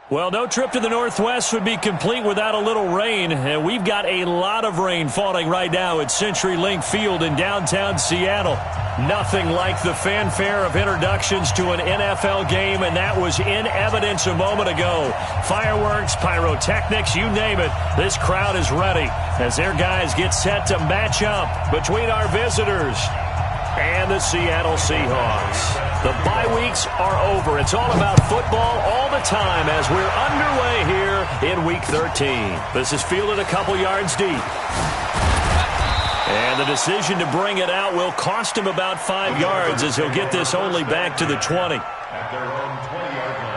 Well, no trip to the Northwest would be complete without a little rain, and we've got a lot of rain falling right now at CenturyLink Field in downtown Seattle. Nothing like the fanfare of introductions to an NFL game, and that was in evidence a moment ago. Fireworks, pyrotechnics, you name it. This crowd is ready as their guys get set to match up between our visitors and the Seattle Seahawks. The bye weeks are over. It's all about football all the time as we're underway here in Week 13. This is fielded a couple yards deep. And the decision to bring it out will cost him about 5 yards as he'll get this only back to the 20. At their own 20-yard line.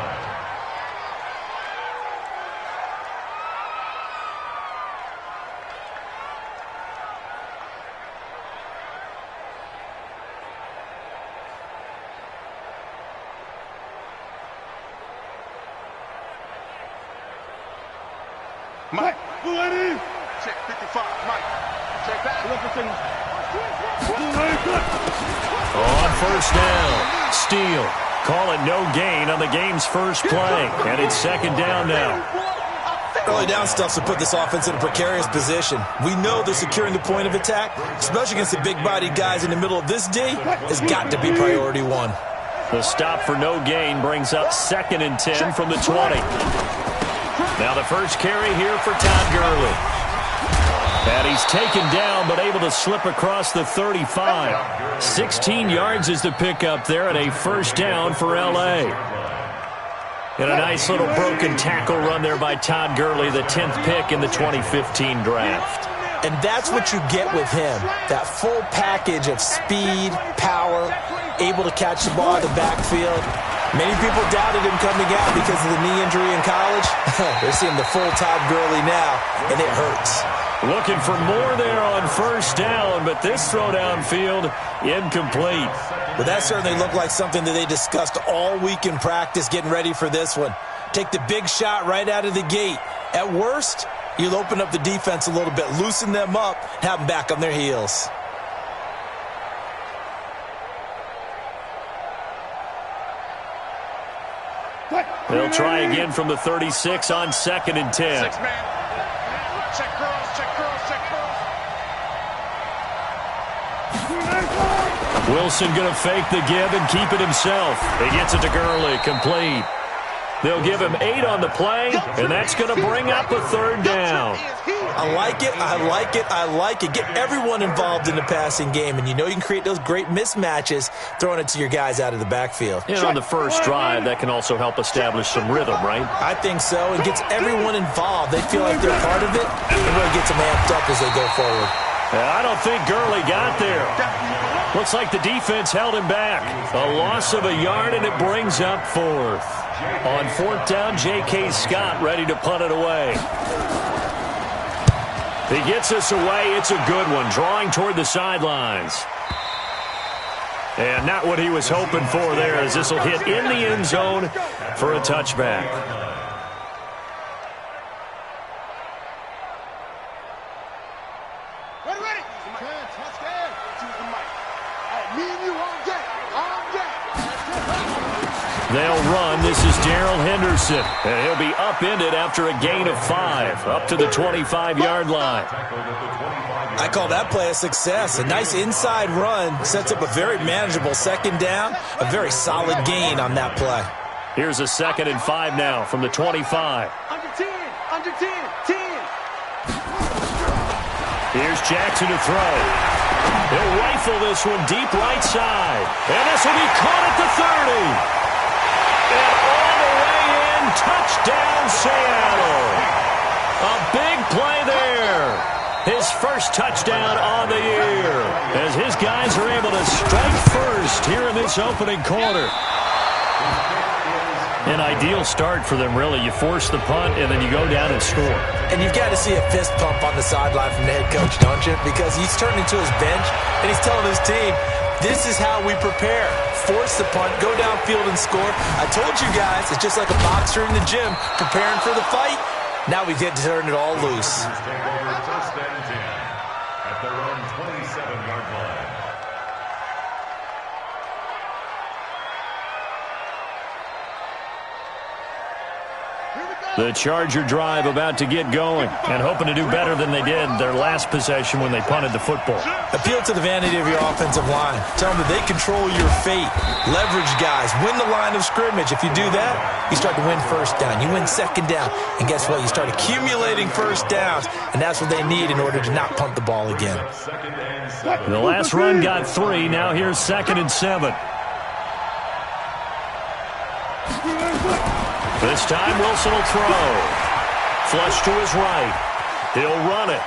Mike, check 55, Mike. Check that. On first down, Steele. Call it no gain on the game's first play. And it's second down now. Early down stuff to put this offense in a precarious position. We know that securing the point of attack, especially against the big-bodied guys in the middle of this D, has got to be priority one. The stop for no gain brings up 2nd and 10 from the 20. Now the first carry here for Todd Gurley. And he's taken down but able to slip across the 35. 16 yards is the pickup there and a first down for L.A. And a nice little broken tackle run there by Todd Gurley, the 10th pick in the 2015 draft. And that's what you get with him, that full package of speed, power, able to catch the ball in the backfield. Many people doubted him coming out because of the knee injury in college. They're seeing the full Todd Gurley now, and it hurts. Looking for more there on first down, but this throw downfield incomplete. But that certainly looked like something that they discussed all week in practice getting ready for this one. Take the big shot right out of the gate. At worst, you'll open up the defense a little bit, loosen them up, have them back on their heels. They'll try again from the 36 on 2nd and 10. 6 man. Check girls, check girls, check girls. Wilson going to fake the give and keep it himself. He gets it to Gurley, complete. They'll give him 8 on the play, and that's going to bring up a 3rd down. I like it, I like it, I like it. Get everyone involved in the passing game, and you know you can create those great mismatches throwing it to your guys out of the backfield. And on the first drive, that can also help establish some rhythm, right? I think so. It gets everyone involved. They feel like they're part of it, and really gets them amped up as they go forward. I don't think Gurley got there. Looks like the defense held him back. A loss of a yard, and it brings up 4th. On 4th down, J.K. Scott ready to punt it away. He gets us away. It's a good one, drawing toward the sidelines. And not what he was hoping for there, as this will hit in the end zone for a touchback. Ready. They'll run. This is Darrell Henderson. And he'll be upended after a gain of 5, up to the 25-yard line. I call that play a success. A nice inside run sets up a very manageable 2nd down. A very solid gain on that play. Here's a 2nd and 5 now from the 25. Under 10, 10. Here's Jackson to throw. He'll rifle this one deep right side. And this will be caught at the 30. And all the way in, touchdown Seattle. A big play there. His first touchdown on the year as his guys are able to strike first here in this opening quarter. An ideal start for them, really. You force the punt, and then you go down and score. And you've got to see a fist pump on the sideline from the head coach, don't you? Because he's turning to his bench, and he's telling his team, this is how we prepare. Force the punt, go downfield and score. I told you guys, it's just like a boxer in the gym preparing for the fight. Now we get to turn it all loose. First and 10 at their own 27-yard line. Here The Charger drive about to get going and hoping to do better than they did their last possession when they punted the football. Appeal to the vanity of your offensive line. Tell them that they control your fate. Leverage guys. Win the line of scrimmage. If you do that, you start to win first down. You win second down. And guess what? You start accumulating first downs. And that's what they need in order to not punt the ball again. The last run got 3. Now here's 2nd and 7. This time, Wilson will throw. Flush to his right. He'll run it.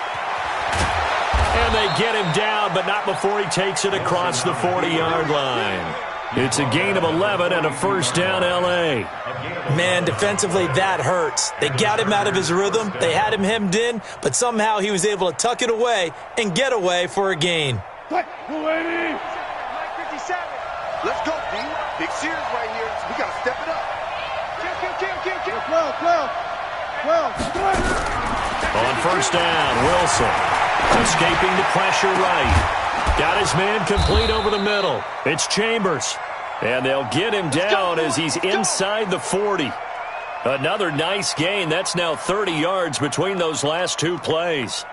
And they get him down, but not before he takes it across the 40-yard line. It's a gain of 11 and a first down, L.A. Man, defensively, that hurts. They got him out of his rhythm. They had him hemmed in, but somehow he was able to tuck it away and get away for a gain. Let's go, D. Big series right here. We got to step it up. On first down, Wilson escaping the pressure right. Got his man complete over the middle. It's Chambers. And they'll get him down as he's inside the 40. Another nice gain. That's now 30 yards between those last 2 plays.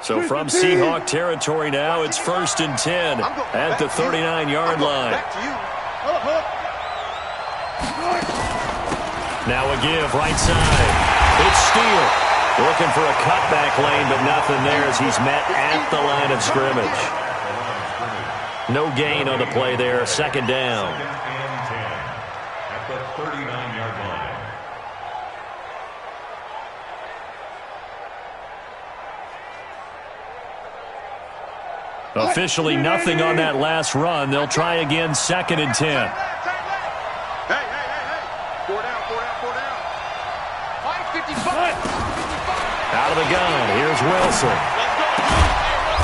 So from Seahawk territory now, it's 1st and 10 at the 39-yard line. Now a give right side. It's Steele. Looking for a cutback lane, but nothing there as he's met at the line of scrimmage. No gain on the play there. 2nd down. At the 39-yard line. Officially nothing on that last run. They'll try again, 2nd and 10. Hey. 4 down. 555. Out of the gun, here's Wilson.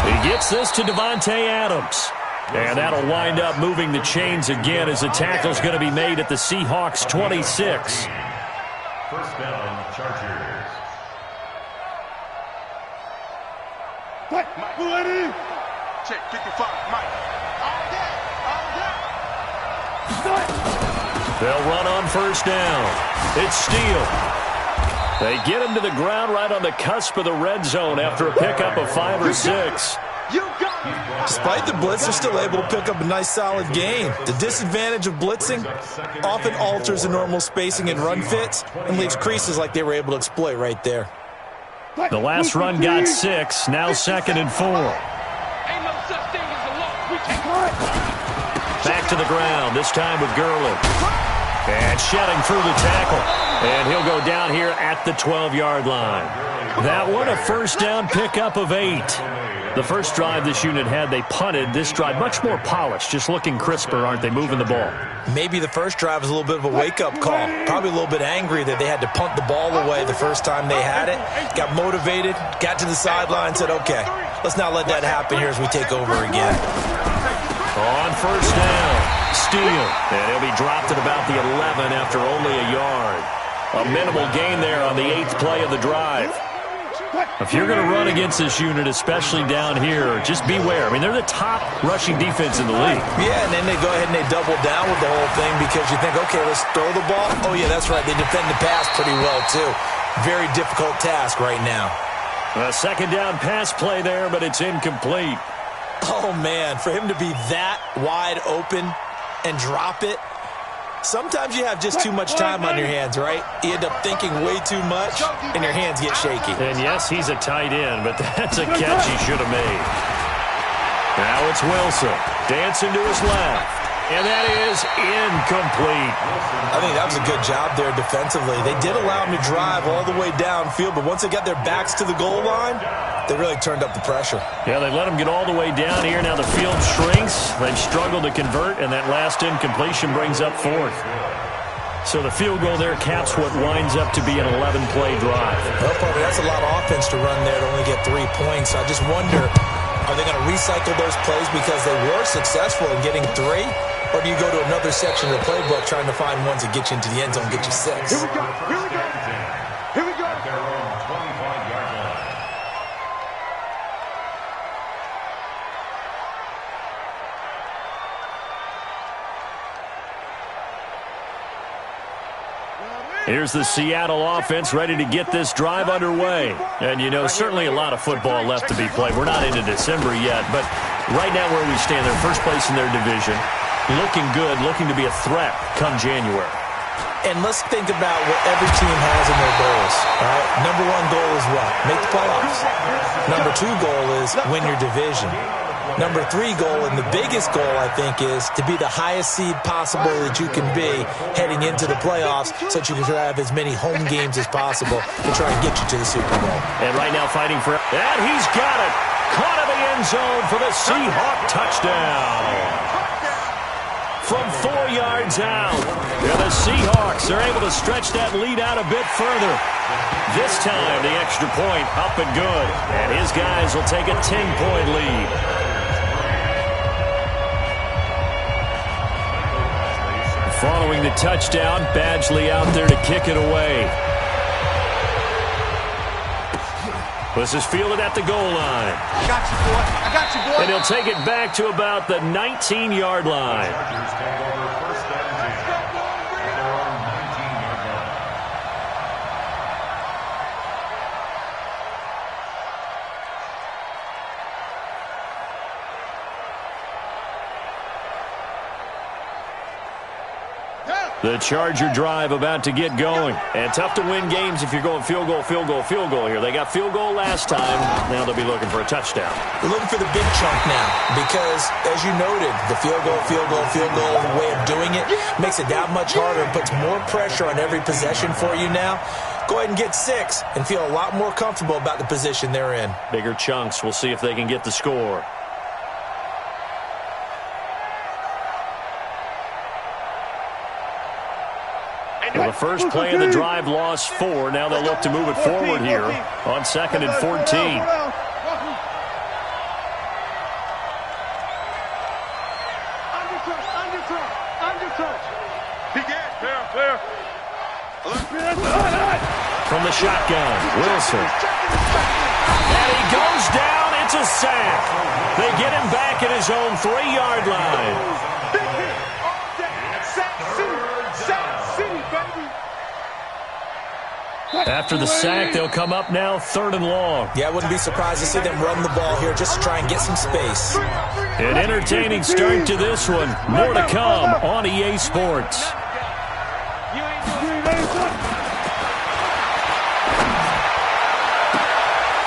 He gets this to Devontae Adams. And that'll wind up moving the chains again as the tackle's going to be made at the Seahawks 26. First down, Chargers. Check 55, Mike. They'll run on first down. It's Steele. They get him to the ground right on the cusp of the red zone after a pickup of 5 or 6. Despite the blitz, they're still able to pick up a nice solid gain. The disadvantage of blitzing often alters the normal spacing and run fits and leaves creases like they were able to exploit right there. The last run got 6, now 2nd and 4. Back to the ground, this time with Gurley. And shedding through the tackle. And he'll go down here at the 12-yard line. That one a first down pickup of 8. The first drive this unit had, they punted. This drive much more polished, just looking crisper, aren't they, moving the ball? Maybe the first drive was a little bit of a wake-up call. Probably a little bit angry that they had to punt the ball away the first time they had it. Got motivated, got to the sideline, said, okay, let's not let that happen here as we take over again. On first down, Steele. And he'll be dropped at about the 11 after only a yard. A minimal gain there on the 8th play of the drive. If you're going to run against this unit, especially down here, just beware. I mean, they're the top rushing defense in the league. Yeah, and then they go ahead and they double down with the whole thing because you think, okay, let's throw the ball. Oh, yeah, that's right. They defend the pass pretty well, too. Very difficult task right now. A 2nd down pass play there, but it's incomplete. Oh, man, for him to be that wide open and drop it, sometimes you have just too much time on your hands, right? You end up thinking way too much, and your hands get shaky. And yes, he's a tight end, but that's a catch he should have made. Now it's Wilson, dancing to his left. And that is incomplete. I think that was a good job there defensively. They did allow him to drive all the way downfield, but once they got their backs to the goal line, they really turned up the pressure. Yeah, they let him get all the way down here. Now the field shrinks. They've struggled to convert, and that last incompletion brings up 4th. So the field goal there caps what winds up to be an 11-play drive. Well, Parker, that's a lot of offense to run there to only get 3 points. I just wonder, are they going to recycle those plays because they were successful in getting 3? Or do you go to another section of the playbook trying to find ones that get you into the end zone, get you 6? Here we go. At their own 25-yard line. Here's the Seattle offense ready to get this drive underway. And, you know, certainly a lot of football left to be played. We're not into December yet, but right now where we stand, they're first place in their division. Looking good, looking to be a threat come January. And let's think about what every team has in their goals. All right? Number one goal is what? Make the playoffs. Number two goal is win your division. Number three goal, and the biggest goal, I think, is to be the highest seed possible that you can be heading into the playoffs so that you can have as many home games as possible to try and get you to the Super Bowl. And right now fighting for it. And he's got it. Caught in the end zone for the Seahawk touchdown. From 4 yards out. And the Seahawks are able to stretch that lead out a bit further. This time, the extra point up and good. And his guys will take a 10-point lead. Following the touchdown, Badgley out there to kick it away. This is fielded at the goal line. I got you, boy. I got you, boy. And he'll take it back to about the 19-yard line. The Charger drive about to get going. And tough to win games if you're going field goal, field goal, field goal here. They got field goal last time. Now they'll be looking for a touchdown. They're looking for the big chunk now because, as you noted, the field goal way of doing it makes it that much harder and puts more pressure on every possession for you now. Go ahead and get 6 and feel a lot more comfortable about the position they're in. Bigger chunks. We'll see if they can get the score. Well, the first play of the drive lost 4. Now they'll look to move it forward here on 2nd and 14. From the shotgun, Wilson. And he goes down. It's a sack. They get him back at his own 3-yard line. After the sack, they'll come up now 3rd and long. Yeah, I wouldn't be surprised to see them run the ball here just to try and get some space. An entertaining start to this one. More to come on EA Sports.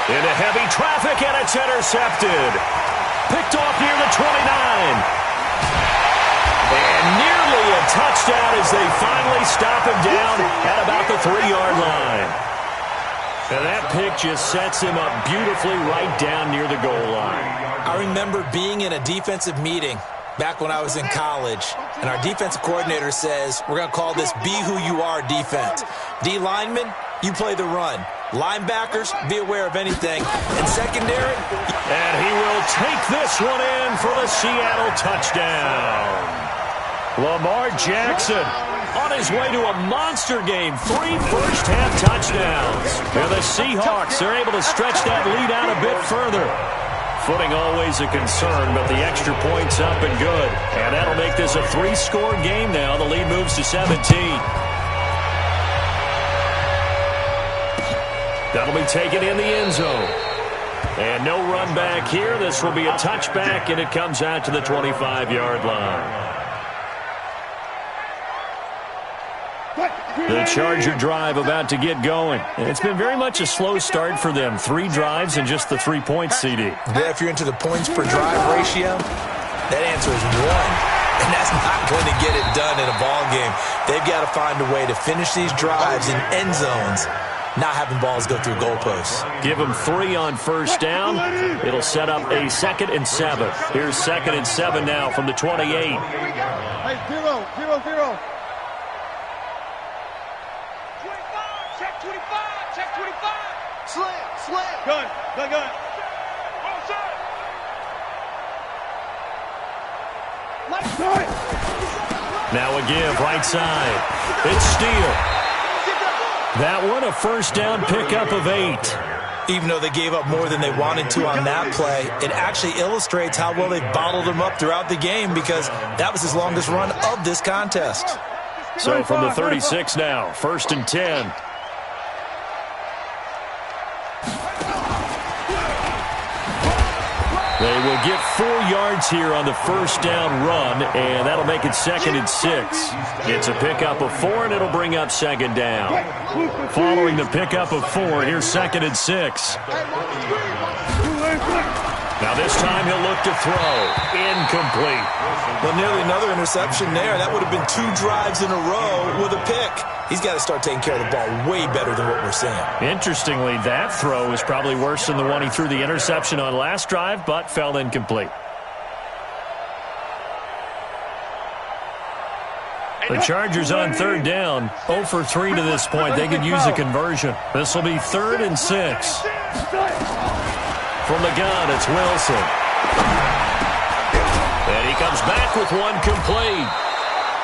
Into heavy traffic, and it's intercepted. Picked off near the 29. And nearly a touchdown as they finally stop him down at about the 3-yard line. And that pick just sets him up beautifully right down near the goal line. I remember being in a defensive meeting back when I was in college, and our defensive coordinator says, we're going to call this Be Who You Are defense. D linemen, you play the run. Linebackers, be aware of anything. And secondary. And he will take this one in for the Seattle touchdown. Lamar Jackson on his way to a monster game. 3 first-half touchdowns. And the Seahawks are able to stretch that lead out a bit further. Footing always a concern, but the extra point's up and good. And that'll make this a 3-score game now. The lead moves to 17. That'll be taken in the end zone. And no run back here. This will be a touchback, and it comes out to the 25-yard line. The Charger drive about to get going. It's been very much a slow start for them. 3 drives and just the 3 points, CD. Yeah, if you're into the points per drive ratio, that answer is 1. And that's not going to get it done in a ball game. They've got to find a way to finish these drives in end zones, not having balls go through goalposts. Give them 3 on first down. It'll set up a 2nd and 7. Here's 2nd and 7 now from the 28. Hey, 0. Check 25. Slam. Gun. Now a give, right side. It's Steele. That one a first down pickup of 8. Even though they gave up more than they wanted to on that play, it actually illustrates how well they bottled him up throughout the game because that was his longest run of this contest. So from the 36 now, 1st and 10. They will get 4 yards here on the first down run, and that'll make it 2nd and 6. It's a pickup of 4, and it'll bring up 2nd down. Following the pickup of 4, here's 2nd and 6. Now this time he'll look to throw. Incomplete. Well, nearly another interception there. That would have been 2 drives in a row with a pick. He's got to start taking care of the ball way better than what we're seeing. Interestingly, that throw is probably worse than the one he threw the interception on last drive, but fell incomplete. The Chargers on 3rd down, 0 for 3 to this point. They could use a conversion. This will be 3rd and 6. From the gun, it's Wilson. And he comes back with one complete.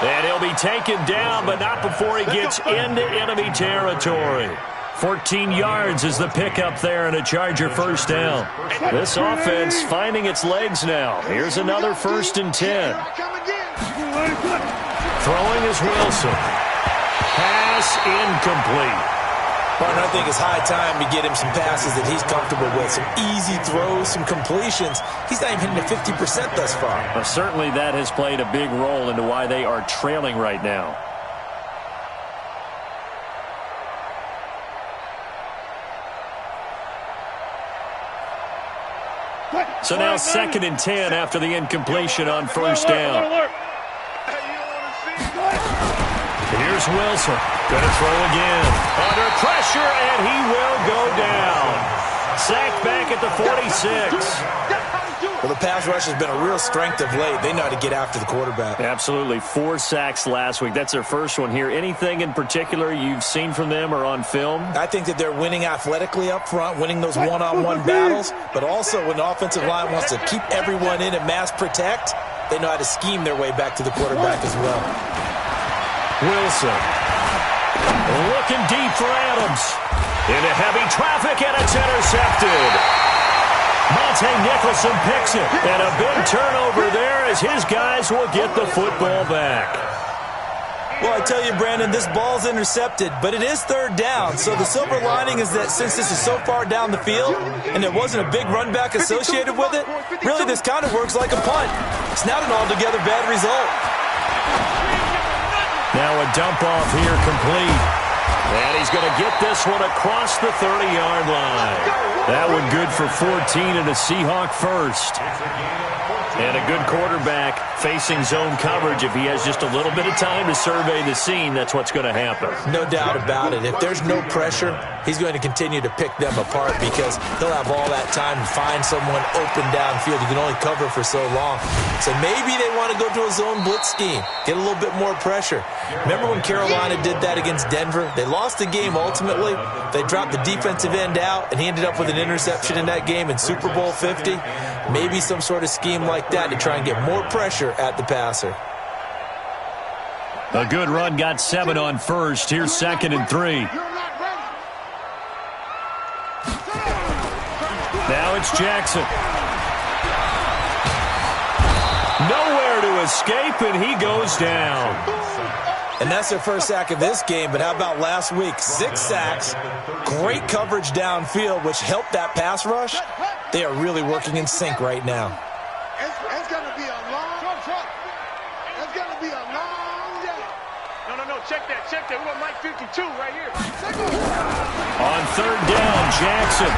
And he'll be taken down, but not before he gets into enemy territory. 14 yards is the pickup there and a Charger first down. This offense finding its legs now. Here's another 1st and 10. Throwing is Wilson. Pass incomplete. Partner, I think it's high time to get him some passes that he's comfortable with. Some easy throws, some completions. He's not even hitting the 50% thus far. Well, certainly that has played a big role into why they are trailing right now. So now 2nd and 10 after the incompletion on first down. Here's Wilson. Going to throw again. Under pressure, and he will go down. Sacked back at the 46. Well, the pass rush has been a real strength of late. They know how to get after the quarterback. Absolutely. 4 sacks last week. That's their first one here. Anything in particular you've seen from them or on film? I think that they're winning athletically up front, winning those one-on-one battles, but also when the offensive line wants to keep everyone in and mass protect, they know how to scheme their way back to the quarterback as well. Wilson looking deep for Adams. Into heavy traffic, and it's intercepted. Monte Nicholson picks it, and a big turnover there as his guys will get the football back. Well, I tell you, Brandon, this ball's intercepted, but it is 3rd down. So the silver lining is that since this is so far down the field and there wasn't a big run back associated with it, really this kind of works like a punt. It's not an altogether bad result. Now a dump off here complete. And he's going to get this one across the 30-yard line. That one good for 14 and a Seahawk first. And a good quarterback facing zone coverage. If he has just a little bit of time to survey the scene, that's what's going to happen. No doubt about it. If there's no pressure, he's going to continue to pick them apart because he'll have all that time to find someone open downfield. You can only cover for so long. So maybe they want to go to a zone blitz scheme, get a little bit more pressure. Remember when Carolina did that against Denver? They lost the game ultimately. They dropped the defensive end out, and he ended up with an interception in that game in Super Bowl 50. Maybe some sort of scheme like that to try and get more pressure at the passer. A good run, got 7 on first. Here's 2nd and 3. Now it's Jackson. Nowhere to escape, and he goes down. And that's their first sack of this game, but how about last week? 6 sacks, great coverage downfield, which helped that pass rush. They are really working in sync right now. It's going to be a long It's going to be a long day. No, check that. We got Mike 52 right here. On 3rd down, Jackson.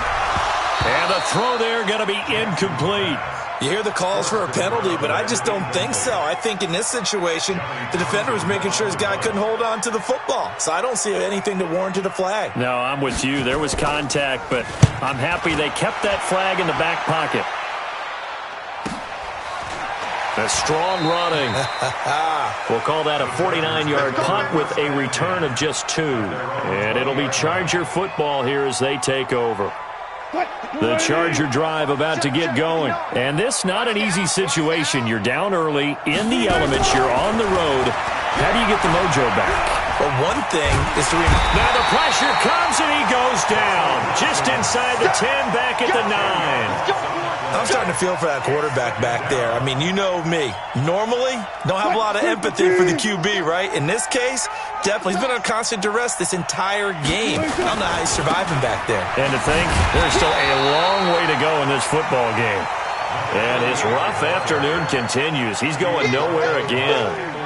And the throw there going to be incomplete. You hear the calls for a penalty, but I just don't think so. I think in this situation, the defender was making sure his guy couldn't hold on to the football. So I don't see anything to warrant a flag. No, I'm with you. There was contact, but I'm happy they kept that flag in the back pocket. A strong running. We'll call that a 49-yard punt with a return of just 2. And it'll be Charger football here as they take over. The Charger drive about to get going. And this not an easy situation. You're down early, in the elements, you're on the road. How do you get the mojo back? But one thing is to remember. Now the pressure comes and he goes down. Just inside the 10, back at the 9. I'm starting to feel for that quarterback back there. I mean, you know me. Normally, don't have a lot of empathy for the QB, right? In this case, definitely. He's been on constant duress this entire game. I don't know how he's surviving back there. And to think, there's still a long way to go in this football game. And his rough afternoon continues. He's going nowhere again.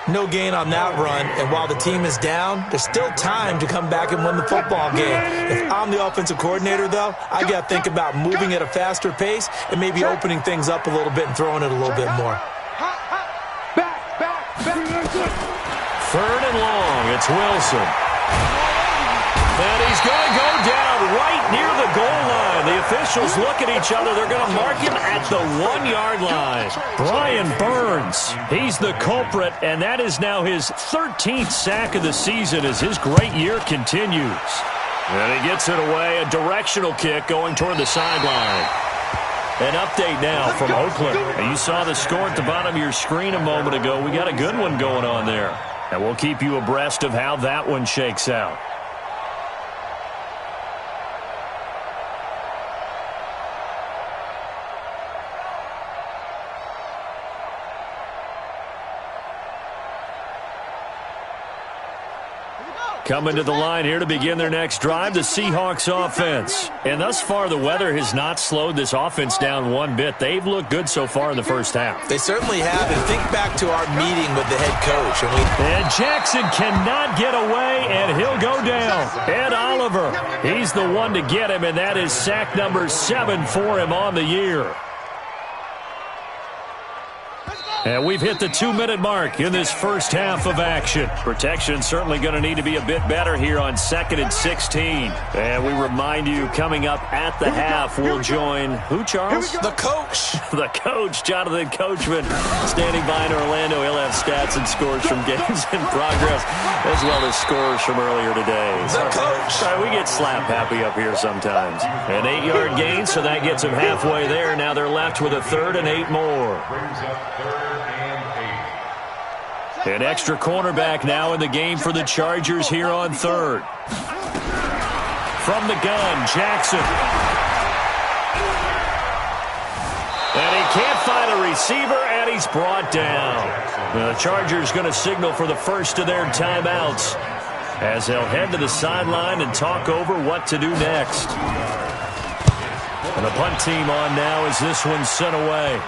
No gain on that run, and while the team is down, there's still time to come back and win the football game. If I'm the offensive coordinator, though, I got to think about moving at a faster pace and maybe opening things up a little bit and throwing it a little bit more. Third and long, it's Wilson. And he's going to go down right near the goal line. The officials look at each other. They're going to mark him at the 1-yard line. Brian Burns, he's the culprit, and that is now his 13th sack of the season as his great year continues. And he gets it away, a directional kick going toward the sideline. An update now from Oakland. You saw the score at the bottom of your screen a moment ago. We got a good one going on there. And we'll keep you abreast of how that one shakes out. Coming to the line here to begin their next drive, the Seahawks offense. And thus far, the weather has not slowed this offense down one bit. They've looked good so far in the first half. They certainly have. And think back to our meeting with the head coach. And Jackson cannot get away, and he'll go down. Ed Oliver, he's the one to get him, and that is sack number 7 for him on the year. And we've hit the 2-minute mark in this first half of action. Protection certainly going to need to be a bit better here on 2nd and 16. And we remind you, coming up at the half, we'll join who, Charles? The coach. The coach, Jonathan Coachman, standing by in Orlando. He'll have stats and scores from games in progress, as well as scores from earlier today. The coach. Sorry, we get slap happy up here sometimes. An 8-yard gain, so that gets them halfway there. Now they're left with a 3rd and 8 more. An extra cornerback now in the game for the Chargers here on 3rd. From the gun, Jackson. And he can't find a receiver, and he's brought down. The Chargers going to signal for the first of their timeouts as they'll head to the sideline and talk over what to do next. And the punt team on now as this one's sent away.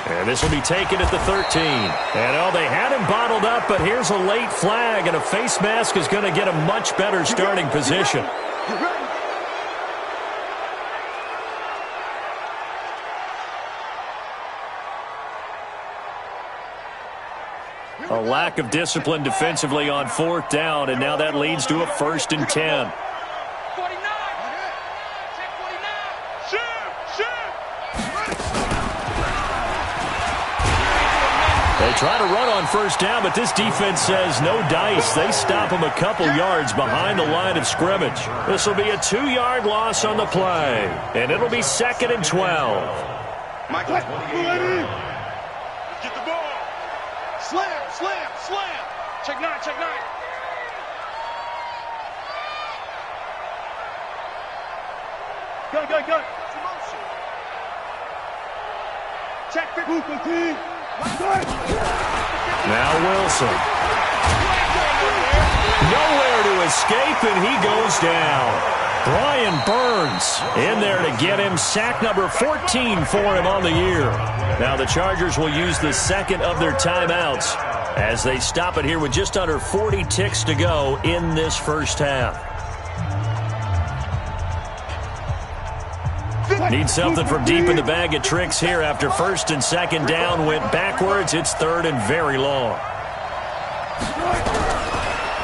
And this will be taken at the 13. And, they had him bottled up, but here's a late flag, and a face mask is going to get a much better starting position. A lack of discipline defensively on 4th down, and now that leads to a 1st and 10. They try to run on 1st down, but this defense says no dice. They stop them a couple yards behind the line of scrimmage. This will be a 2-yard loss on the play, and it'll be 2nd and 12. Michael, get the ball. Slam, slam, slam. Check 9, check 9. Go, go, go. Check 15. Now Wilson. Nowhere to escape, and he goes down. Brian Burns in there to get him. Sack number 14 for him on the year. Now the Chargers will use the second of their timeouts as they stop it here with just under 40 ticks to go in this first half. Need something from deep in the bag of tricks here after 1st and 2nd down went backwards. It's 3rd and very long.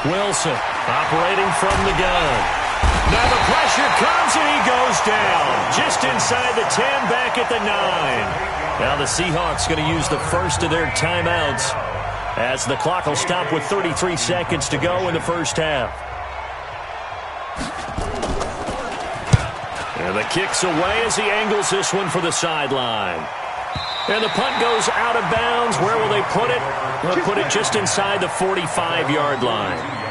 Wilson operating from the gun. Now the pressure comes and he goes down. Just inside the 10, back at the 9. Now the Seahawks going to use the first of their timeouts as the clock will stop with 33 seconds to go in the first half. And the kick's away as he angles this one for the sideline. And the punt goes out of bounds. Where will they put it? They'll put it just inside the 45-yard line.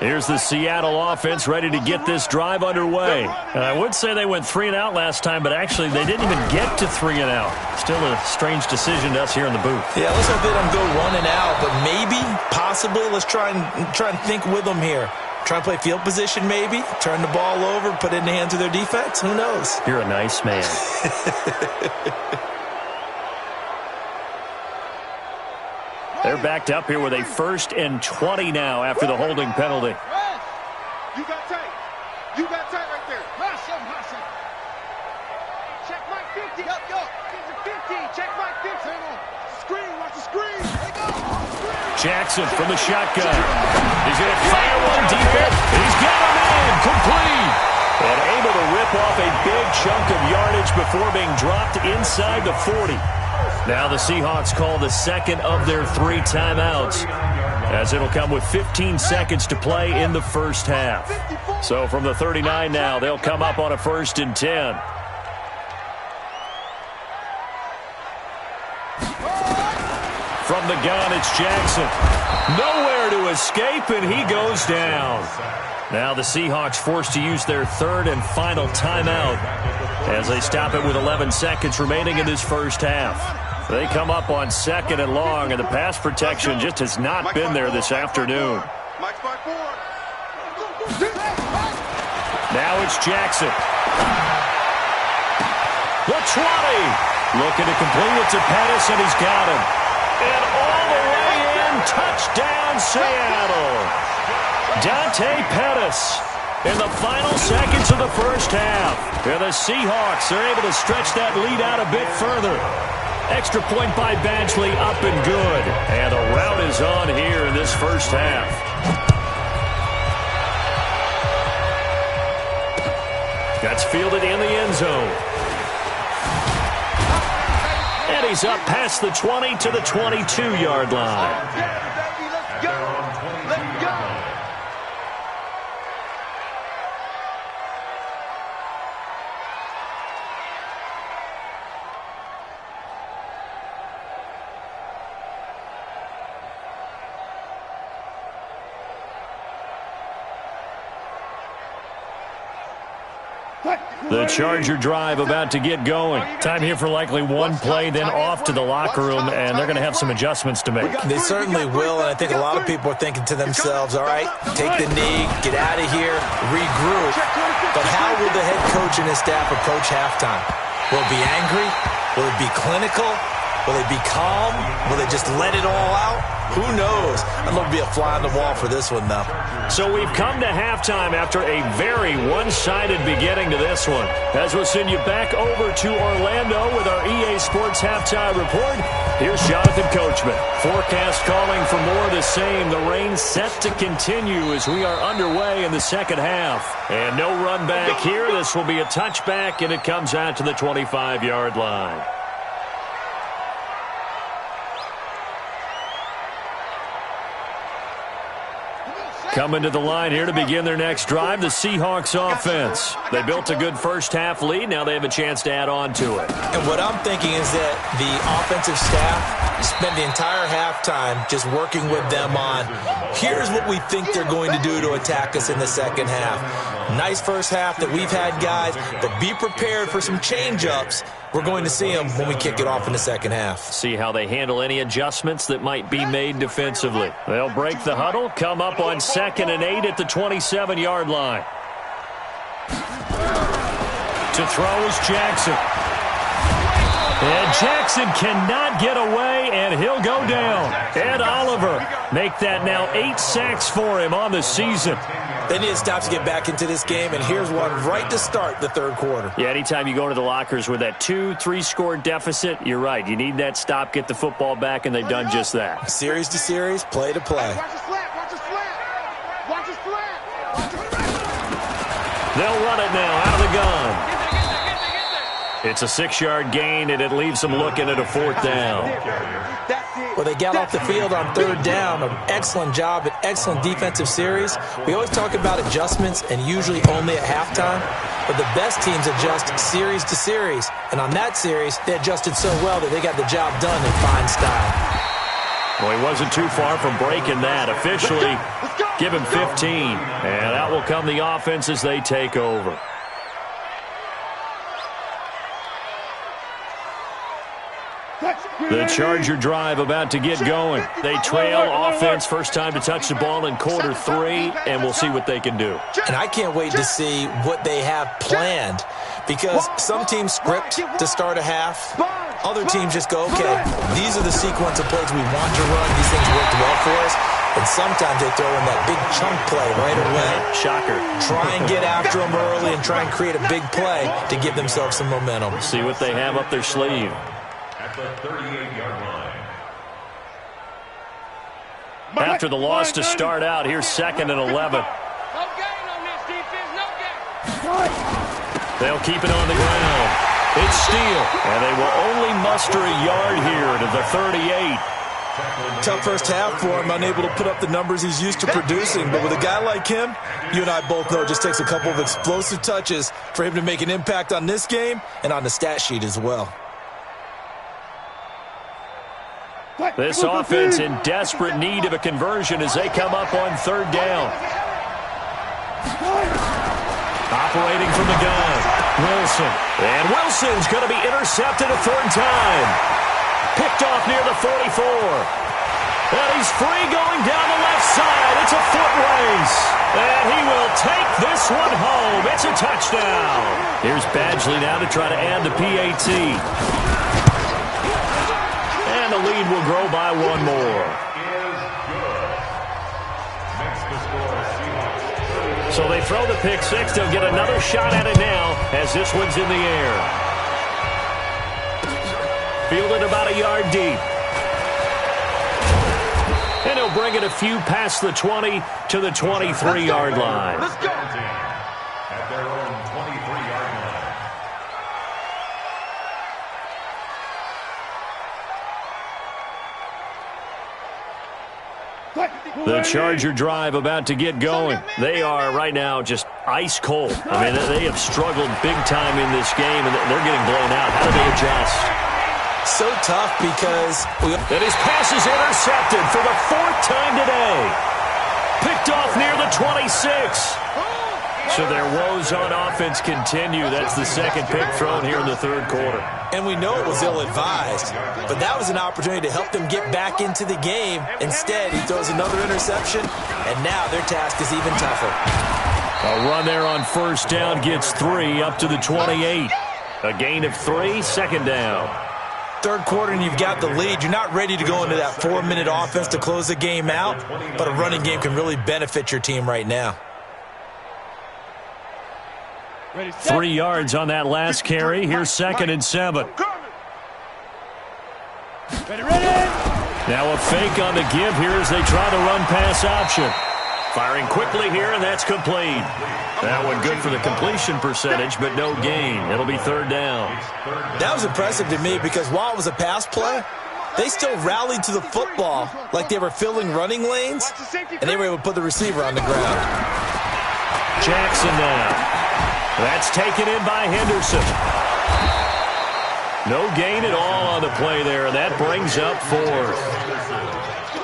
Here's the Seattle offense ready to get this drive underway. And I would say they went 3 and out last time, but actually they didn't even get to 3 and out. Still a strange decision to us here in the booth. Yeah, let's hope they don't go 1 and out, but maybe, possibly, let's try and think with them here. Try and play field position maybe, turn the ball over, put it in the hands of their defense. Who knows? You're a nice man. They're backed up here with a 1st and 20 now after the holding penalty. You got tight. You got tight right there. Check my 50. Go. 50. Check my 50. Screen. Watch the screen. Jackson from the shotgun. He's going to fire one deep end. He's got him in. Complete. And able to rip off a big chunk of yardage before being dropped inside the 40. Now the Seahawks call the second of their 3 timeouts, as it'll come with 15 seconds to play in the first half. So from the 39 now, they'll come up on a 1st and 10. From the gun, it's Jackson. Nowhere to escape, and he goes down. Now the Seahawks forced to use their 3rd and final timeout as they stop it with 11 seconds remaining in this first half. They come up on 2nd and long, and the pass protection just has not been there this afternoon. Now it's Jackson. The 20. Looking to complete it to Pettis, and he's got him. And all the way in, touchdown Seattle. Dante Pettis in the final seconds of the first half. And the Seahawks are able to stretch that lead out a bit further. Extra point by Badgley, up and good. And the rout is on here in this first half. That's fielded in the end zone. And he's up past the 20 to the 22-yard line. The Charger drive about to get going. Time here for likely one play, then off to the locker room, and they're going to have some adjustments to make. They certainly will, and I think a lot of people are thinking to themselves, all right, take the knee, get out of here, regroup. But how will the head coach and his staff approach halftime? Will it be angry? Will it be clinical? Will they be calm? Will they just let it all out? Who knows? I'd love to be a fly on the wall for this one, though. So we've come to halftime after a very one-sided beginning to this one. As we'll send you back over to Orlando with our EA Sports Halftime Report, here's Jonathan Coachman. Forecast calling for more of the same. The rain set to continue as we are underway in the second half. And no run back here. This will be a touchback, and it comes out to the 25-yard line. Coming to the line here to begin their next drive, the Seahawks offense. They built a good first half lead. Now they have a chance to add on to it. And what I'm thinking is that the offensive staff spent the entire halftime just working with them on, here's what we think they're going to do to attack us in the second half. Nice first half that we've had, guys, but be prepared for some change-ups. We're going to see them when we kick it off in the second half. See how they handle any adjustments that might be made defensively. They'll break the huddle, come up on 2nd and 8 at the 27-yard line. To throw is Jackson. And Jackson cannot get away, and he'll go down. Ed Oliver make that now 8 sacks for him on the season. They need to stop to get back into this game, and here's one right to start the third quarter. Yeah, anytime you go to the lockers with that 2-3 score deficit, you're right. You need that stop, get the football back, and they've done just that. Series to series, play to play. Watch the slant. Watch the slant. Watch the slant. They'll run it now out of the gun. It's a 6-yard gain, and it leaves them looking at a 4th down. Well, they got off the field on 3rd down. An excellent job, an excellent defensive series. We always talk about adjustments, and usually only at halftime. But the best teams adjust series to series. And on that series, they adjusted so well that they got the job done in fine style. Well, he wasn't too far from breaking that. Officially, give him 15. And out will come the offense as they take over. The Charger drive about to get going. They trail offense, first time to touch the ball in quarter 3, and we'll see what they can do. And I can't wait to see what they have planned, because some teams script to start a half. Other teams just go, okay, these are the sequence of plays we want to run. These things worked well for us. And sometimes they throw in that big chunk play right away. Shocker. Try and get after them early and try and create a big play to give themselves some momentum. See what they have up their sleeve. The 38-yard line. After the loss to start out, here's 2nd and 11. No gain on this defense, no gain. They'll keep it on the ground. It's Steele, and they will only muster a yard here to the 38. Tough first half for him, unable to put up the numbers he's used to producing. But with a guy like him, you and I both know it just takes a couple of explosive touches for him to make an impact on this game and on the stat sheet as well. This offense in desperate need of a conversion as they come up on 3rd down. Operating from the gun, Wilson. And Wilson's going to be intercepted a 3rd time. Picked off near the 44. And he's free going down the left side. It's a foot race. And he will take this one home. It's a touchdown. Here's Badgley now to try to add the PAT. And the lead will grow by 1 more. So they throw the pick 6. They'll get another shot at it now as this one's in the air. Fielded about a yard deep. And he'll bring it a few past the 20 to the 23-yard line. Let's go. At their own 23-yard line. The Charger drive about to get going. They are right now just ice cold. I mean, they have struggled big time in this game, and they're getting blown out. How do they adjust? So tough because And his pass is intercepted for the 4th time today. Picked off near the 26. So their woes on offense continue. That's the 2nd pick thrown here in the 3rd quarter. And we know it was ill-advised, but that was an opportunity to help them get back into the game. Instead, he throws another interception, and now their task is even tougher. A run there on 1st down gets 3 up to the 28. A gain of 3, 2nd down. 3rd quarter, and you've got the lead. You're not ready to go into that 4-minute offense to close the game out, but a running game can really benefit your team right now. 3 yards on that last carry. Here's 2nd and 7. Now a fake on the give here as they try the run-pass option. Firing quickly here, and that's complete. That one good for the completion percentage, but no gain. It'll be 3rd down. That was impressive to me because while it was a pass play, they still rallied to the football like they were filling running lanes, and they were able to put the receiver on the ground. Jackson now. That's taken in by Henderson. No gain at all on the play there, and that brings up 4th.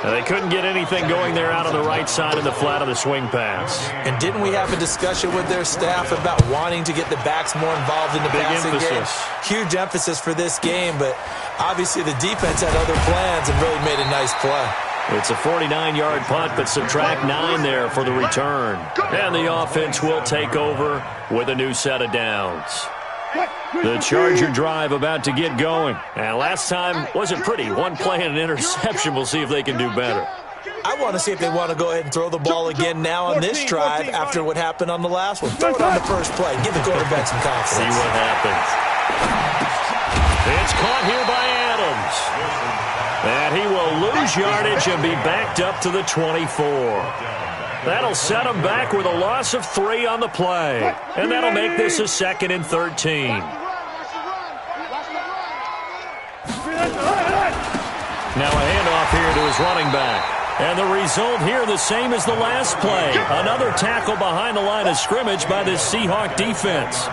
They couldn't get anything going there out on the right side of the flat of the swing pass. And didn't we have a discussion with their staff about wanting to get the backs more involved in the passing game? Huge emphasis for this game, but obviously the defense had other plans and really made a nice play. It's a 49-yard punt, but subtract 9 there for the return. And the offense will take over with a new set of downs. The Charger drive about to get going. And last time wasn't pretty. One play and an interception. We'll see if they can do better. I want to see if they want to go ahead and throw the ball again now on this drive after what happened on the last one. Throw it on the first play. Give the quarterback some confidence. See what happens. It's caught here by Adams. And he will lose yardage and be backed up to the 24. That'll set him back with a loss of 3 on the play. And that'll make this a 2nd and 13. Now a handoff here to his running back. And the result here the same as the last play. Another tackle behind the line of scrimmage by this Seahawk defense.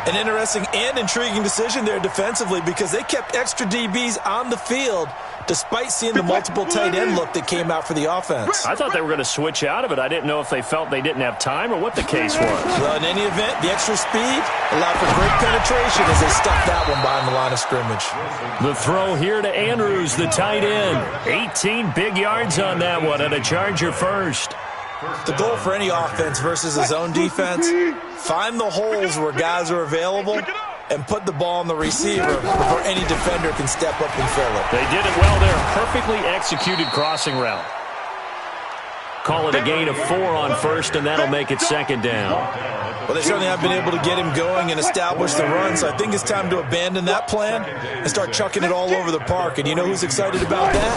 An interesting and intriguing decision there defensively because they kept extra DBs on the field despite seeing the multiple tight end look that came out for the offense. I thought they were going to switch out of it. I didn't know if they felt they didn't have time or what the case was. Well, in any event, the extra speed allowed for great penetration as they stuffed that one behind the line of scrimmage. The throw here to Andrews, the tight end. 18 big yards on that one and a Charger first. The goal for any offense versus his own defense, find the holes where guys are available and put the ball on the receiver before any defender can step up and fill it. They did it well there. Perfectly executed crossing route. Call it a gain of 4 on first, and that'll make it second down. Well, they certainly have been able to get him going and establish the run, so I think it's time to abandon that plan and start chucking it all over the park. And you know who's excited about that?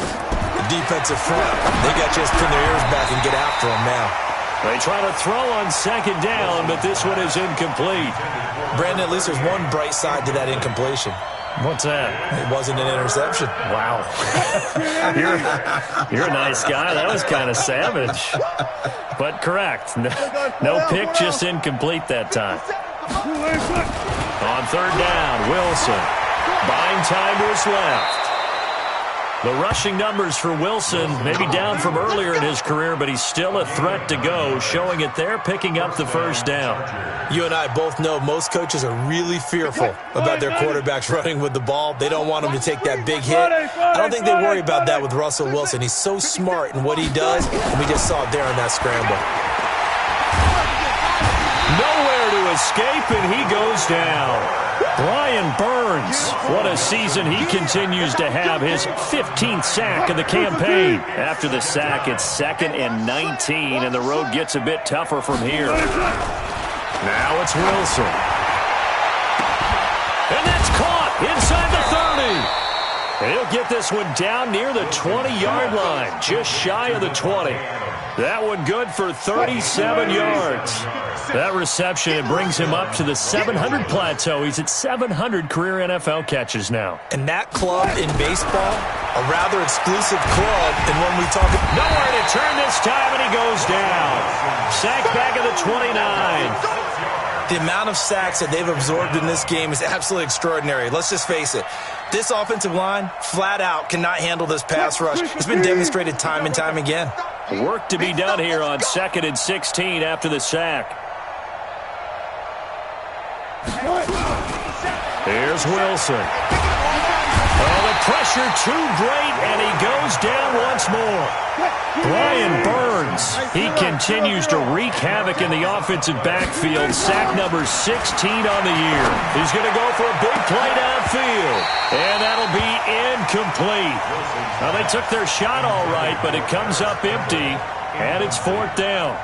The defensive front. They got to just pin their ears back and get after him now. They try to throw on second down, but this one is incomplete. Brandon, at least there's one bright side to that incompletion. What's that? It wasn't an interception. Wow. You're a nice guy. That was kind of savage. But correct. No pick, just incomplete that time. On third down, Wilson. Buying time to his left. The rushing numbers for Wilson, maybe down from earlier in his career, but he's still a threat to go, showing it there, picking up the first down. You and I both know most coaches are really fearful about their quarterbacks running with the ball. They don't want them to take that big hit. I don't think they worry about that with Russell Wilson. He's so smart in what he does, and we just saw it there in that scramble. Nowhere to escape, and he goes down. Brian Burns, what a season he continues to have, his 15th sack of the campaign. After the sack, it's 2nd and 19, and the road gets a bit tougher from here. Now it's Wilson. And that's caught inside the 30. And he'll get this one down near the 20-yard line, just shy of the 20. That one good for 37 yards. That reception, it brings him up to the 700 plateau. He's at 700 career NFL catches now. And that club in baseball, a rather exclusive club, and when we talk... Nowhere to turn this time, and he goes down. Sack back of the 29. The amount of sacks that they've absorbed in this game is absolutely extraordinary. Let's just face it. This offensive line, flat out, cannot handle this pass rush. It's been demonstrated time and time again. Work to be done here on 2nd and 16 after the sack. Here's Wilson. Oh, the pressure too great, and he goes down once more. Brian Burns, he continues to wreak havoc in the offensive backfield. Sack number 16 on the year. He's going to go for a big play downfield, and that'll be incomplete. Now, they took their shot all right, but it comes up empty, and it's 4th down.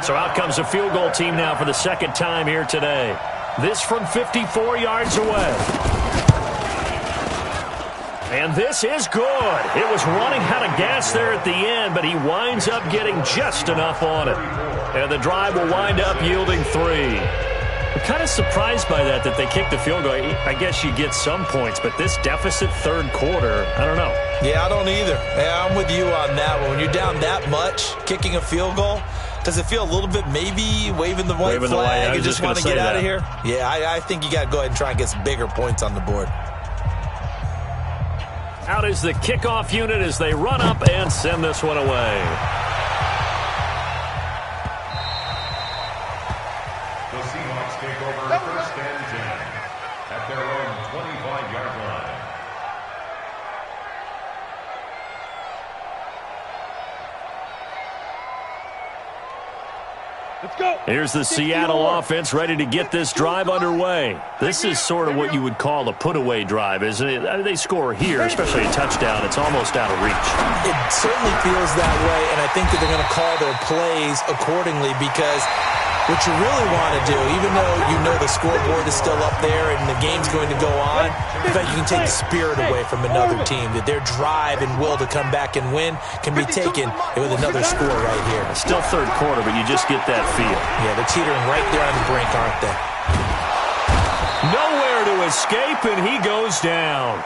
So out comes a field goal team now for the second time here today. This from 54 yards away. And this is good. It was running out of gas there at the end, but he winds up getting just enough on it. And the drive will wind up yielding 3. I'm kind of surprised by that they kicked the field goal. I guess you get some points, but this deficit third quarter, I don't know. Yeah, I don't either. Yeah, I'm with you on that one. When you're down that much, kicking a field goal, does it feel a little bit maybe waving the white flag and just want to get out of here? Yeah, I think you got to go ahead and try and get some bigger points on the board. Out is the kickoff unit as they run up and send this one away. The Seahawks take over 1st and 10 at their own 25-yard line. Let's go. Here's the Seattle offense ready to get this drive underway. This is sort of what you would call a put-away drive, isn't it? I mean, they score here, especially a touchdown. It's almost out of reach. It certainly feels that way, and I think that they're going to call their plays accordingly because what you really want to do, even though you know the scoreboard is still up there and the game's going to go on, in fact, you can take the spirit away from another team, that their drive and will to come back and win can be taken with another score right here. It's still third quarter, but you just get that feel. Yeah, they're teetering right there on the brink, aren't they? Nowhere to to escape, and he goes down.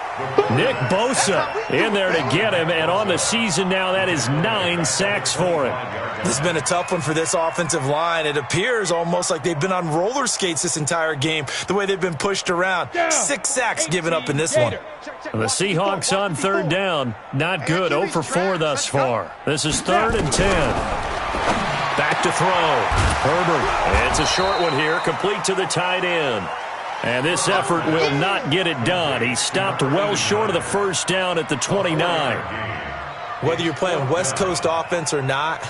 Nick Bosa in there to get him, and on the season now, that is 9 sacks for him. This has been a tough one for this offensive line. It appears almost like they've been on roller skates this entire game, the way they've been pushed around. 6 sacks given up in this one. The Seahawks on third down. Not good. 0 for 4 thus far. This is 3rd and 10. Back to throw. Herbert. It's a short one here, complete to the tight end. And this effort will not get it done. He stopped well short of the first down at the 29. Whether you're playing West Coast offense or not,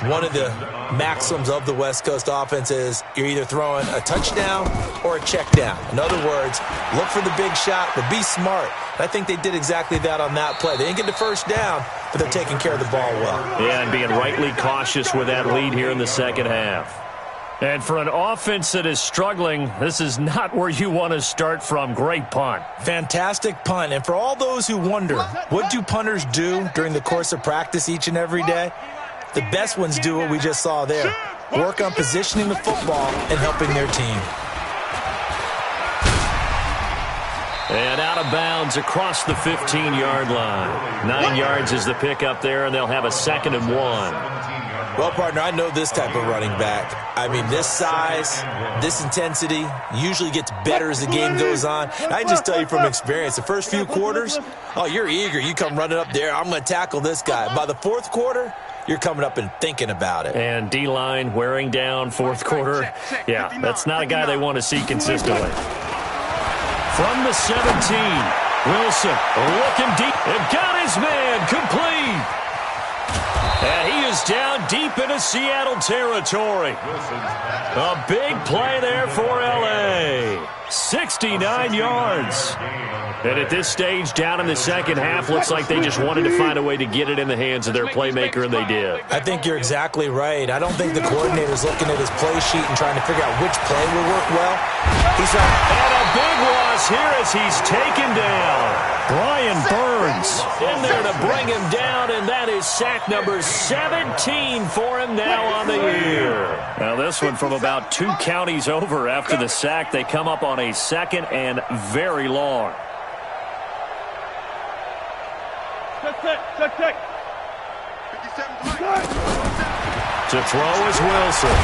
one of the maxims of the West Coast offense is you're either throwing a touchdown or a check down. In other words, look for the big shot, but be smart. I think they did exactly that on that play. They didn't get the first down, but they're taking care of the ball well. Yeah, and being rightly cautious with that lead here in the second half. And for an offense that is struggling, this is not where you want to start from. Great punt. Fantastic punt. And for all those who wonder, what do punters do during the course of practice each and every day? The best ones do what we just saw there. Work on positioning the football and helping their team. And out of bounds across the 15-yard line. 9 yards is the pickup there, and they'll have a 2nd and 1. Well, partner, I know this type of running back. I mean, this size, this intensity usually gets better as the game goes on. I just tell you from experience, the first few quarters, oh, you're eager. You come running up there, I'm going to tackle this guy. By the 4th quarter, you're coming up and thinking about it. And D-line wearing down 4th quarter. Yeah, that's not a guy they want to see consistently. From the 17, Wilson looking deep and got his man complete. And he is down deep into Seattle territory. A big play there for L.A. 69 yards. And at this stage, down in the second half, looks like they just wanted to find a way to get it in the hands of their playmaker, and they did. I think you're exactly right. I don't think the coordinator's looking at his play sheet and trying to figure out which play will work well. And a big loss here as he's taken down. Brian Burns in there to bring him down, and that is sack number 17 for him now on the year. Now this one from about 2 counties over after the sack. They come up on a 2nd and very long. To throw is Wilson.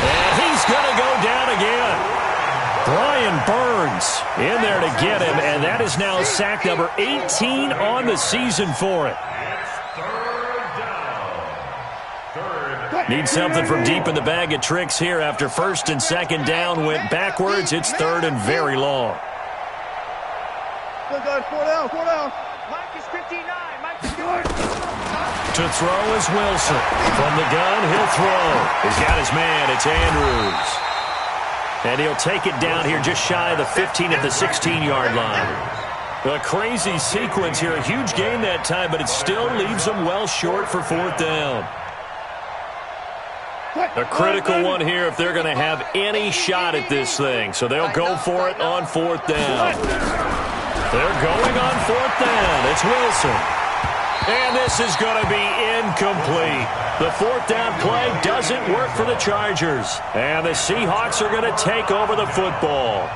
And he's going to go down again. Brian Burns in there to get him, and that is now sack number 18 on the season for it. Need something from deep in the bag of tricks here after 1st and 2nd down went backwards. It's 3rd and very long. 4 down. Mike is 59. To throw is Wilson. From the gun, he'll throw. He's got his man. It's Andrews. And he'll take it down here just shy of the 15 at the 16-yard line. A crazy sequence here. A huge gain that time, but it still leaves them well short for 4th down. A critical one here if they're going to have any shot at this thing. So they'll go for it on 4th down. They're going on 4th down. It's Wilson. And this is going to be incomplete. The 4th down play doesn't work for the Chargers. And the Seahawks are going to take over the football.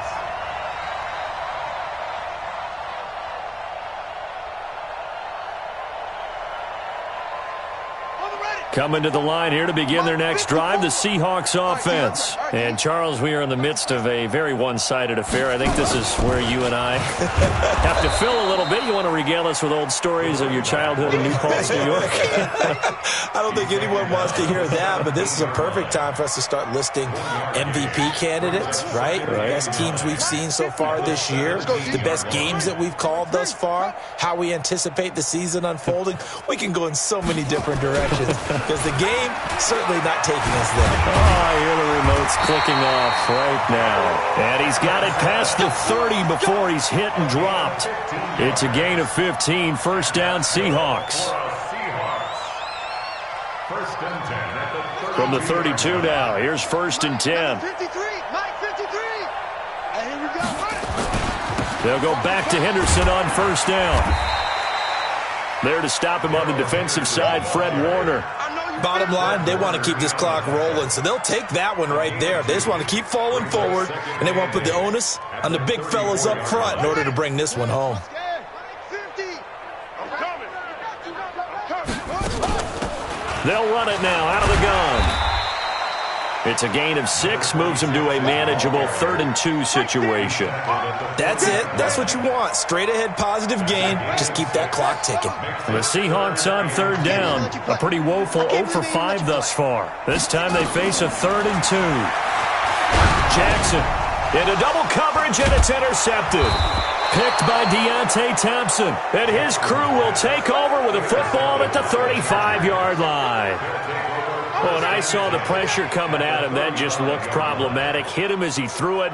Coming to the line here to begin their next drive, the Seahawks offense. And, Charles, we are in the midst of a very one-sided affair. I think this is where you and I have to fill a little bit. You want to regale us with old stories of your childhood in New Paltz, New York? I don't think anyone wants to hear that, but this is a perfect time for us to start listing MVP candidates, right? The best teams we've seen so far this year, the best games that we've called thus far, how we anticipate the season unfolding. We can go in so many different directions. Because the game certainly not taking us there. Oh, I hear the remote's clicking off right now. And he's got it past the 30 before he's hit and dropped. It's a gain of 15. 1st down, Seahawks. From the 32 now. Here's 1st and 10. 53. Mike, 53. And here we go. They'll go back to Henderson on 1st down. There to stop him on the defensive side, Fred Warner. Bottom line, they want to keep this clock rolling, so they'll take that one right there. They just want to keep falling forward, and they want to put the onus on the big fellas up front in order to bring this one home. They'll run it now out of the gun. It's a gain of 6, moves them to a manageable 3rd and 2 situation. That's it. That's what you want. Straight ahead positive gain. Just keep that clock ticking. The Seahawks on 3rd down. A pretty woeful 0 for 5 thus far. This time they face a 3rd and 2. Jackson into double coverage, and it's intercepted. Picked by Deontay Thompson. And his crew will take over with a football at the 35-yard line. Oh, and I saw the pressure coming at him. That just looked problematic. Hit him as he threw it,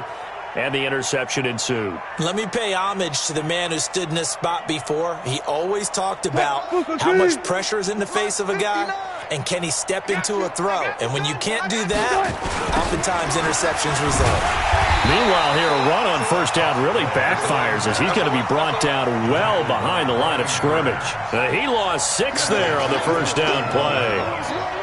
and the interception ensued. Let me pay homage to the man who stood in this spot before. He always talked about how much pressure is in the face of a guy, and can he step into a throw. And when you can't do that, oftentimes interceptions result. Meanwhile, here, a run on 1st down really backfires as he's going to be brought down well behind the line of scrimmage. He lost 6 there on the 1st down play.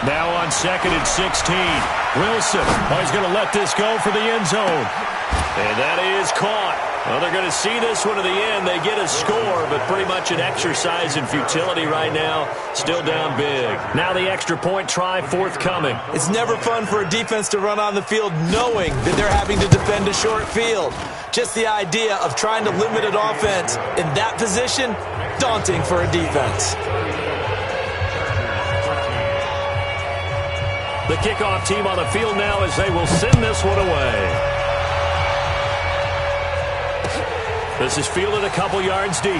Now on 2nd and 16. Wilson, he's going to let this go for the end zone. And that is caught. Well, they're going to see this one to the end. They get a score, but pretty much an exercise in futility right now. Still down big. Now the extra point try forthcoming. It's never fun for a defense to run on the field knowing that they're having to defend a short field. Just the idea of trying to limit an offense in that position, daunting for a defense. The kickoff team on the field now as they will send this one away. This is fielded a couple yards deep.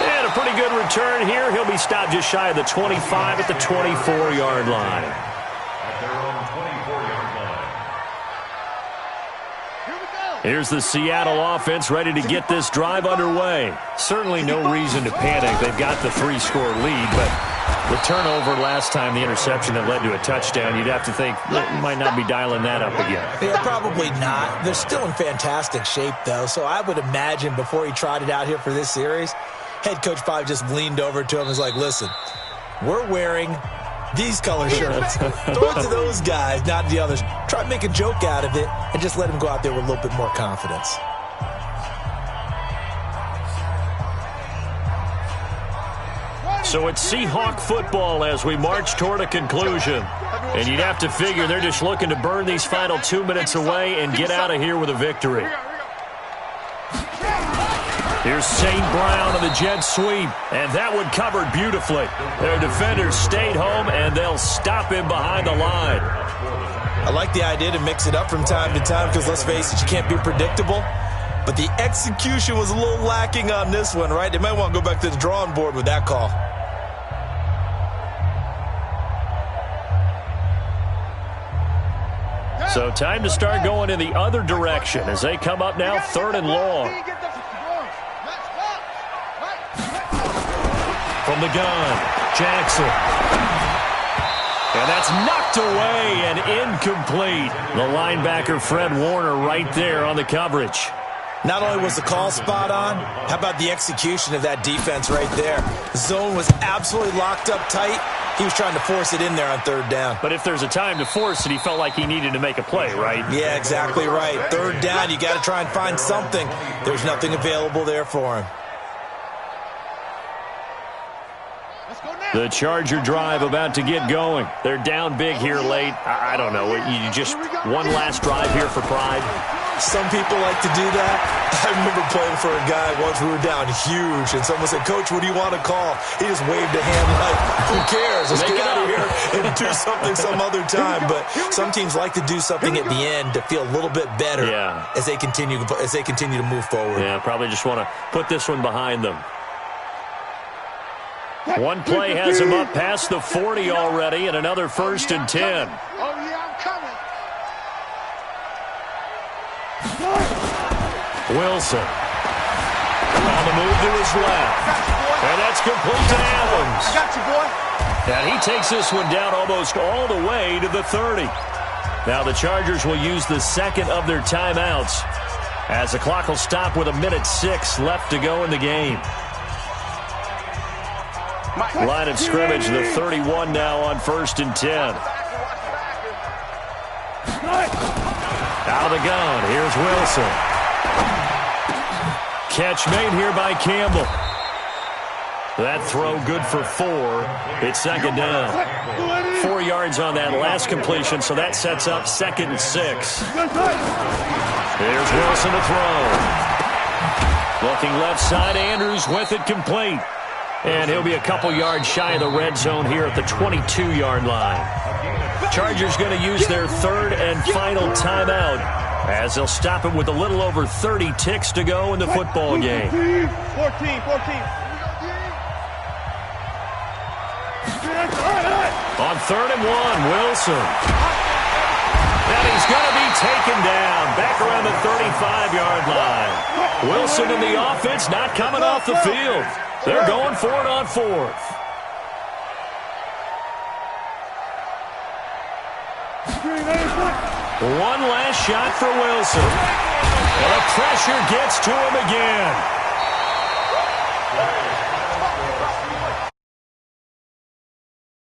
And a pretty good return here. He'll be stopped just shy of the 25 at the 24-yard line. At their own 24-yard line. Here's the Seattle offense ready to get this drive underway. Certainly no reason to panic. They've got the 3-score lead, but the turnover last time, the interception that led to a touchdown, you'd have to think they might not be dialing that up again. Yeah, probably not. They're still in fantastic shape, though, so I would imagine before he tried it out here for this series, head coach probably just leaned over to him and was like, listen, we're wearing these color shirts. Throw it to those guys, not the others. Try to make a joke out of it and just let him go out there with a little bit more confidence. So it's Seahawk football as we march toward a conclusion. And you'd have to figure they're just looking to burn these final 2 minutes away and get out of here with a victory. Here's St. Brown on the jet sweep, and that one covered beautifully. Their defenders stayed home, and they'll stop him behind the line. I like the idea to mix it up from time to time because, let's face it, you can't be predictable. But the execution was a little lacking on this one, right? They might want to go back to the drawing board with that call. So time to start going in the other direction as they come up now 3rd and long. From the gun, Jackson. And that's knocked away and incomplete. The linebacker, Fred Warner, right there on the coverage. Not only was the call spot on, how about the execution of that defense right there? The zone was absolutely locked up tight. He was trying to force it in there on 3rd down. But if there's a time to force it, he felt like he needed to make a play, right? Yeah, exactly right. 3rd down, you got to try and find something. There's nothing available there for him. The Charger drive about to get going. They're down big here late. I don't know. You just one last drive here for pride? Some people like to do that. I remember playing for a guy once we were down huge, and someone said, Coach, what do you want to call? He just waved a hand like, who cares? Let's get out of here and do something some other time. But some teams like to do something at the end to feel a little bit better as they continue to move forward. Yeah, probably just want to put this one behind them. One play has him up past the 40 already, and another 1st and 10. Oh, yeah, I'm coming. Wilson. On the move to his left. And that's complete to Adams. I got you, boy. And he takes this one down almost all the way to the 30. Now the Chargers will use the second of their timeouts as the clock will stop with 1:06 left to go in the game. Line of scrimmage, the 31 now on 1st and 10. Out of the gun, here's Wilson. Catch made here by Campbell. That throw good for 4. It's second down. 4 yards on that last completion, so that sets up 2nd and 6. Here's Wilson to throw. Looking left side, Andrews with it complete. And he'll be a couple yards shy of the red zone here at the 22-yard line. Chargers going to use their third and final timeout as they'll stop it with a little over 30 ticks to go in the football game. 14. On 3rd and 1, Wilson. And he's going to be taken down back around the 35-yard line. Wilson and the offense not coming off the field. They're going for it on 4th. One last shot for Wilson. And the pressure gets to him again.